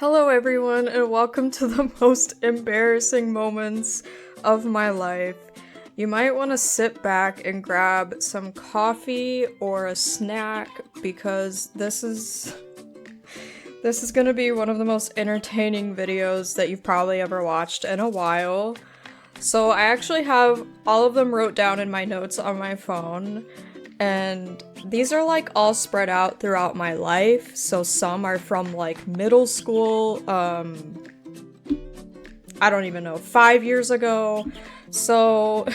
Hello everyone and welcome to the most embarrassing moments of my life. You might want to sit back and grab some coffee or a snack because this is gonna be one of the most entertaining videos that you've probably ever watched in a while. So I actually have all of them wrote down in my notes on my phone, and these are like all spread out throughout my life. So some are from like middle school, I don't even know, 5 years ago. So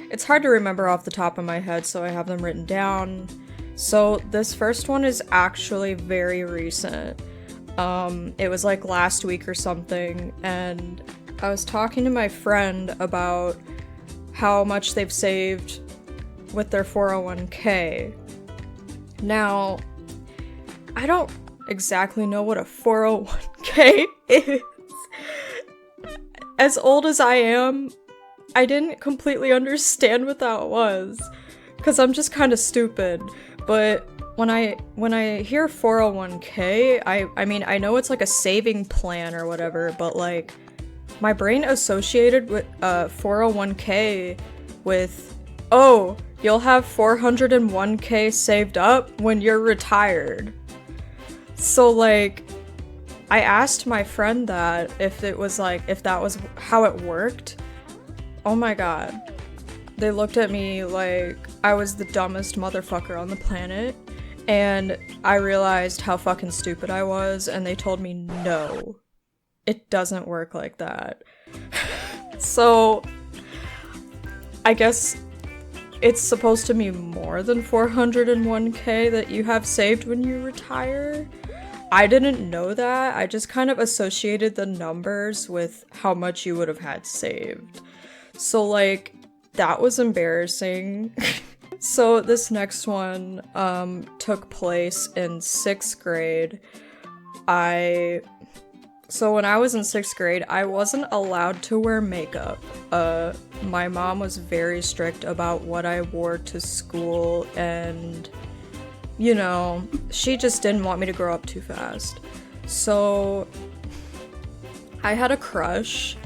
it's hard to remember off the top of my head, so I have them written down. So this first one is actually very recent. It was like last week or something, and I was talking to my friend about how much they've saved with their 401k. Now, I don't exactly know what a 401k is. As old as I am, I didn't completely understand what that was, because I'm just kind of stupid. But when I hear 401k, I mean, I know it's like a saving plan or whatever, but like, my brain associated with 401k with, oh, you'll have 401k saved up when you're retired. So like, I asked my friend that if that was how it worked. Oh my god. They looked at me like I was the dumbest motherfucker on the planet, and I realized how fucking stupid I was, and they told me no. It doesn't work like that. So, I guess it's supposed to be more than 401k that you have saved when you retire. I didn't know that. I just kind of associated the numbers with how much you would have had saved. So, like, that was embarrassing. So, this next one took place in 6th grade. So when I was in 6th grade, I wasn't allowed to wear makeup. My mom was very strict about what I wore to school, and, you know, she just didn't want me to grow up too fast. So I had a crush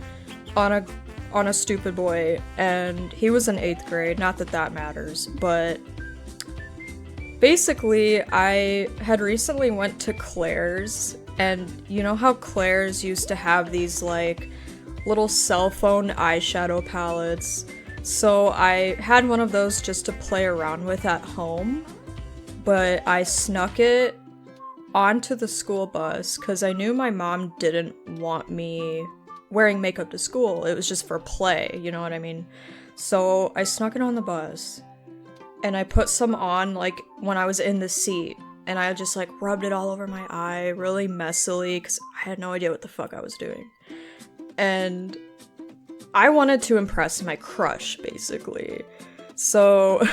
on a stupid boy, and he was in 8th grade, not that that matters, but basically I had recently went to Claire's. And you know how Claire's used to have these like little cell phone eyeshadow palettes? So I had one of those just to play around with at home, but I snuck it onto the school bus because I knew my mom didn't want me wearing makeup to school. It was just for play, you know what I mean? So I snuck it on the bus, and I put some on like when I was in the seat. And I just like rubbed it all over my eye really messily because I had no idea what the fuck I was doing. And I wanted to impress my crush, basically. So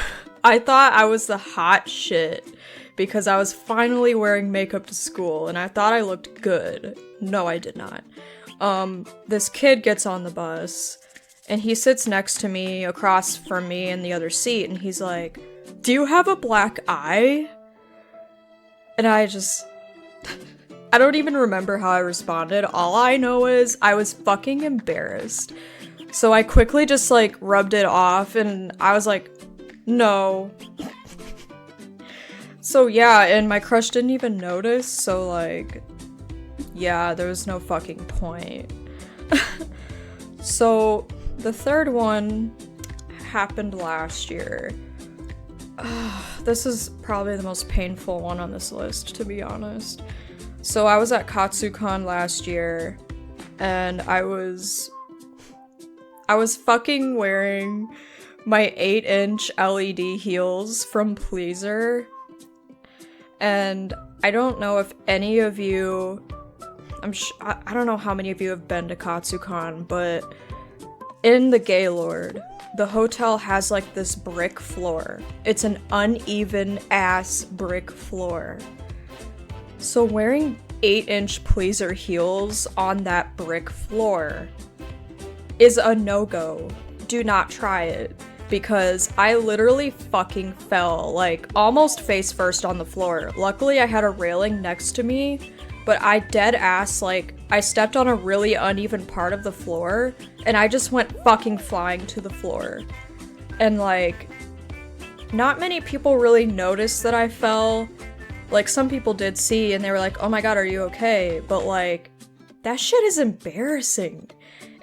I thought I was the hot shit because I was finally wearing makeup to school and I thought I looked good. No, I did not. This kid gets on the bus and he sits next to me across from me in the other seat, and he's like, "Do you have a black eye?" And I don't even remember how I responded. All I know is I was fucking embarrassed. So I quickly just like rubbed it off, and I was like, no. So yeah, and my crush didn't even notice, so like, yeah, there was no fucking point. So the third one happened last year. This is probably the most painful one on this list, to be honest. So I was at KatsuCon last year, and I was fucking wearing my 8-inch LED heels from Pleaser. And I don't know if any of you, I don't know how many of you have been to KatsuCon, but in the Gaylord, the hotel has like this brick floor. It's an uneven ass brick floor. So wearing 8-inch Pleaser heels on that brick floor is a no-go. Do not try it, because I literally fucking fell like almost face first on the floor. Luckily I had a railing next to me, but I dead ass, like, I stepped on a really uneven part of the floor, and I just went fucking flying to the floor. And, like, not many people really noticed that I fell. Like, some people did see, and they were like, oh my god, are you okay? But, like, that shit is embarrassing.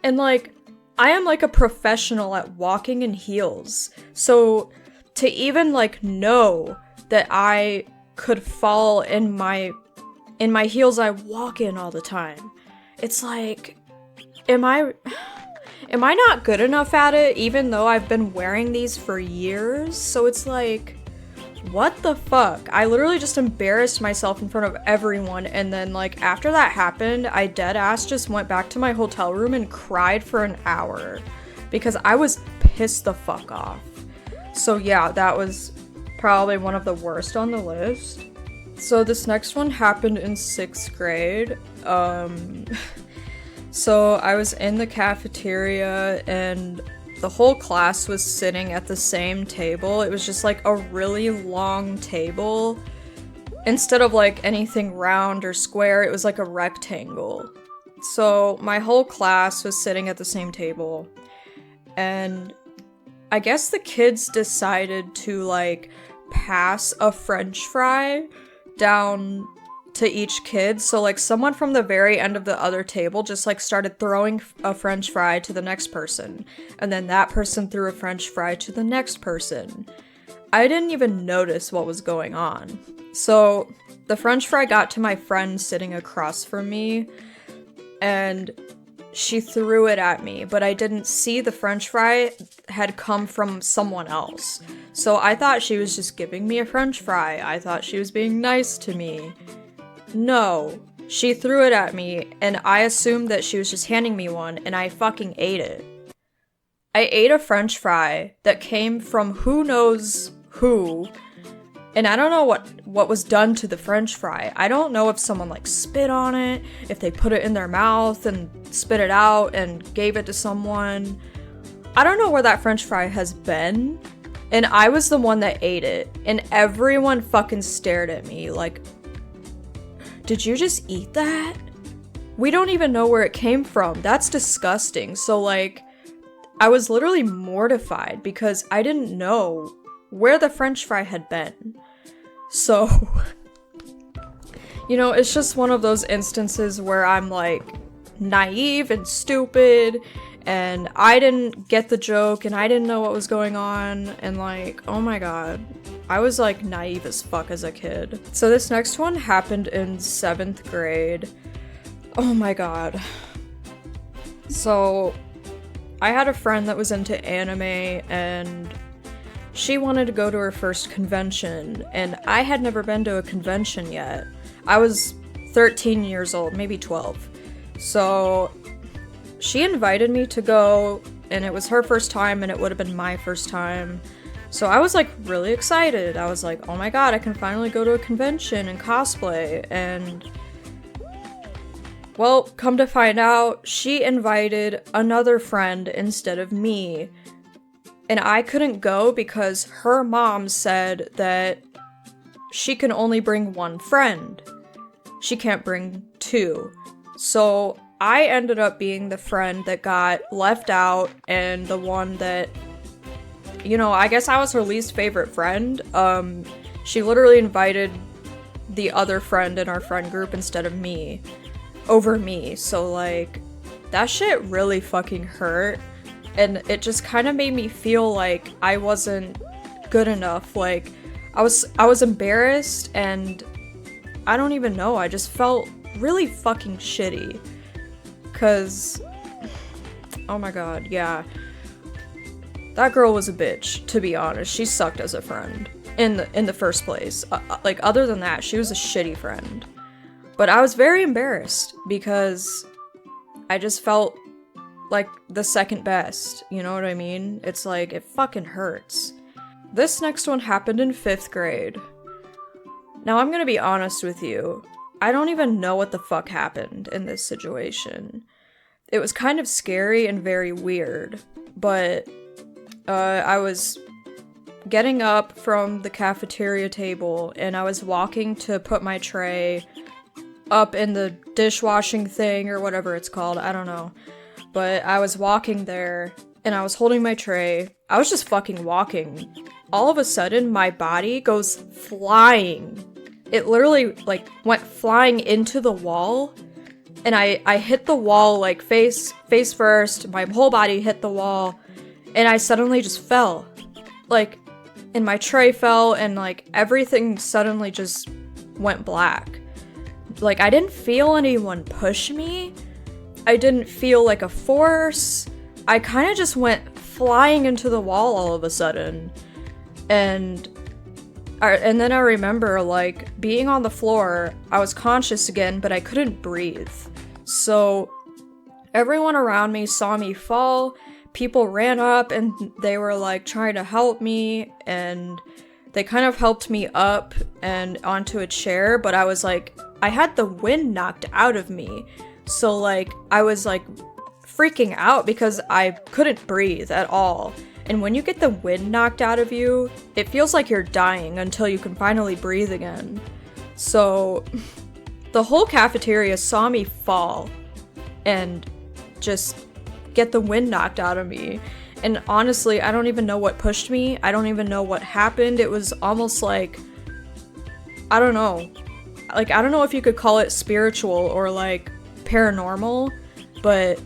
And, like, I am, like, a professional at walking in heels. So, to even, like, know that I could fall in my heels I walk in all the time, it's like, am I not good enough at it, even though I've been wearing these for years? So it's like, what the fuck? I literally just embarrassed myself in front of everyone, and then, like, after that happened, I dead ass just went back to my hotel room and cried for an hour because I was pissed the fuck off. So yeah, that was probably one of the worst on the list. So this next one happened in 6th grade. So I was in the cafeteria and the whole class was sitting at the same table. It was just like a really long table. Instead of like anything round or square, it was like a rectangle. So my whole class was sitting at the same table. And I guess the kids decided to like pass a French fry down to each kid. So like someone from the very end of the other table just like started throwing a French fry to the next person, and then that person threw a French fry to the next person. I didn't even notice what was going on. So the French fry got to my friend sitting across from me, and she threw it at me, but I didn't see the French fry had come from someone else. So I thought she was just giving me a French fry. I thought she was being nice to me. No, she threw it at me, and I assumed that she was just handing me one, and I fucking ate it. I ate a French fry that came from who knows who, and I don't know what was done to the French fry. I don't know if someone like spit on it, if they put it in their mouth and spit it out and gave it to someone. I don't know where that French fry has been, and I was the one that ate it, and everyone fucking stared at me like, did you just eat that? We don't even know where it came from. That's disgusting. So like, I was literally mortified because I didn't know where the French fry had been. So, you know, it's just one of those instances where I'm like naive and stupid, and I didn't get the joke and I didn't know what was going on, and like, oh my god, I was like naive as fuck as a kid. So this next one happened in 7th grade. Oh my god. So I had a friend that was into anime, and she wanted to go to her first convention, and I had never been to a convention yet. I was 13 years old, maybe 12. So she invited me to go, and it was her first time, and it would have been my first time. So I was like really excited. I was like, oh my god, I can finally go to a convention and cosplay. And well, come to find out, she invited another friend instead of me. And I couldn't go because her mom said that she can only bring one friend. She can't bring two. So I ended up being the friend that got left out, and the one that, you know, I guess I was her least favorite friend. She literally invited the other friend in our friend group instead of me, over me. So like, that shit really fucking hurt. And it just kind of made me feel like I wasn't good enough. Like, I was embarrassed, and I don't even know, I just felt really fucking shitty. 'Cause, oh my god, yeah. That girl was a bitch, to be honest. She sucked as a friend in the first place. Like, other than that, she was a shitty friend. But I was very embarrassed because I just felt like the second best, you know what I mean? It's like, it fucking hurts. This next one happened in 5th grade. Now, I'm gonna be honest with you. I don't even know what the fuck happened in this situation. It was kind of scary and very weird, but I was getting up from the cafeteria table, and I was walking to put my tray up in the dishwashing thing or whatever it's called, I don't know. But I was walking there and I was holding my tray. I was just fucking walking. All of a sudden, my body goes flying. It literally, like, went flying into the wall. And I hit the wall, like, face first. My whole body hit the wall. And I suddenly just fell. Like, and my tray fell and, like, everything suddenly just went black. Like, I didn't feel anyone push me. I didn't feel, like, a force. I kind of just went flying into the wall all of a sudden. And then I remember, like, being on the floor, I was conscious again, but I couldn't breathe. So everyone around me saw me fall. People ran up and they were, like, trying to help me, and they kind of helped me up and onto a chair, but I was, like, I had the wind knocked out of me. So, like, I was, like, freaking out because I couldn't breathe at all. And when you get the wind knocked out of you, it feels like you're dying until you can finally breathe again. So the whole cafeteria saw me fall and just get the wind knocked out of me. And honestly, I don't even know what pushed me. I don't even know what happened. It was almost like, I don't know. Like, I don't know if you could call it spiritual or, like, paranormal, but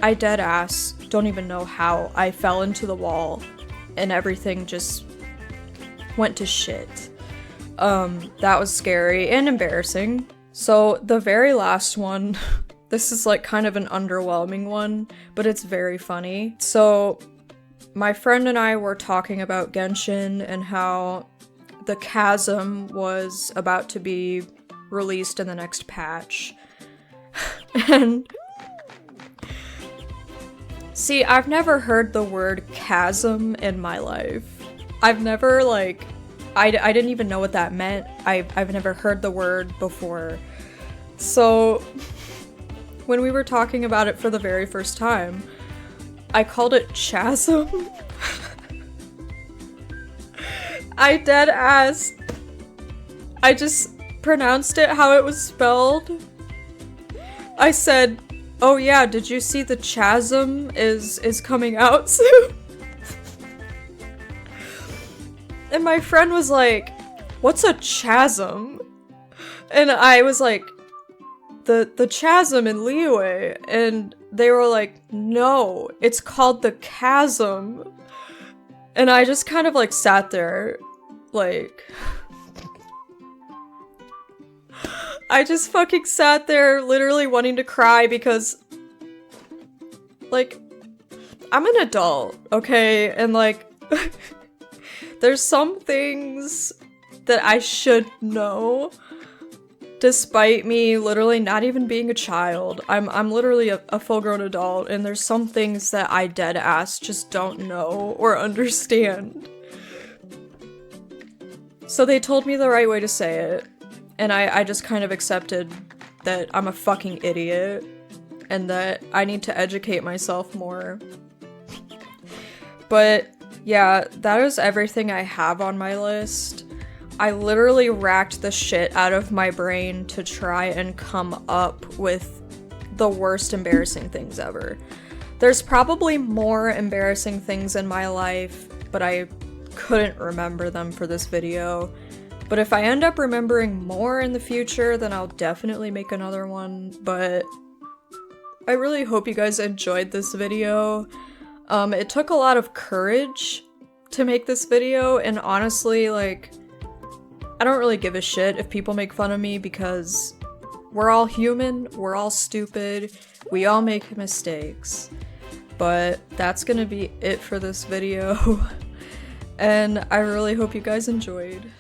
I dead ass don't even know how I fell into the wall and everything just went to shit. That was scary and embarrassing. So the very last one, this is like kind of an underwhelming one, but it's very funny. So my friend and I were talking about Genshin and how the chasm was about to be released in the next patch. And see, I've never heard the word chasm in my life. I've never, like, I didn't even know what that meant. I've never heard the word before. So when we were talking about it for the very first time, I called it chasm. I dead ass. I just pronounced it how it was spelled. I said, "Oh yeah, did you see the chasm is coming out soon?" And my friend was like, "What's a chasm?" And I was like, the chasm in Liyue. And they were like, "No, it's called the chasm." And I just kind of, like, sat there, like, I just fucking sat there literally wanting to cry because, like, I'm an adult, okay? And, like, there's some things that I should know, despite me literally not even being a child. I'm literally a full-grown adult, and there's some things that I dead ass just don't know or understand. So they told me the right way to say it, and I just kind of accepted that I'm a fucking idiot, and that I need to educate myself more. But yeah, that is everything I have on my list. I literally racked the shit out of my brain to try and come up with the worst embarrassing things ever. There's probably more embarrassing things in my life, but I couldn't remember them for this video. But if I end up remembering more in the future, then I'll definitely make another one. But I really hope you guys enjoyed this video. It took a lot of courage to make this video, and honestly, like, I don't really give a shit if people make fun of me because we're all human, we're all stupid, we all make mistakes. But that's gonna be it for this video, and I really hope you guys enjoyed.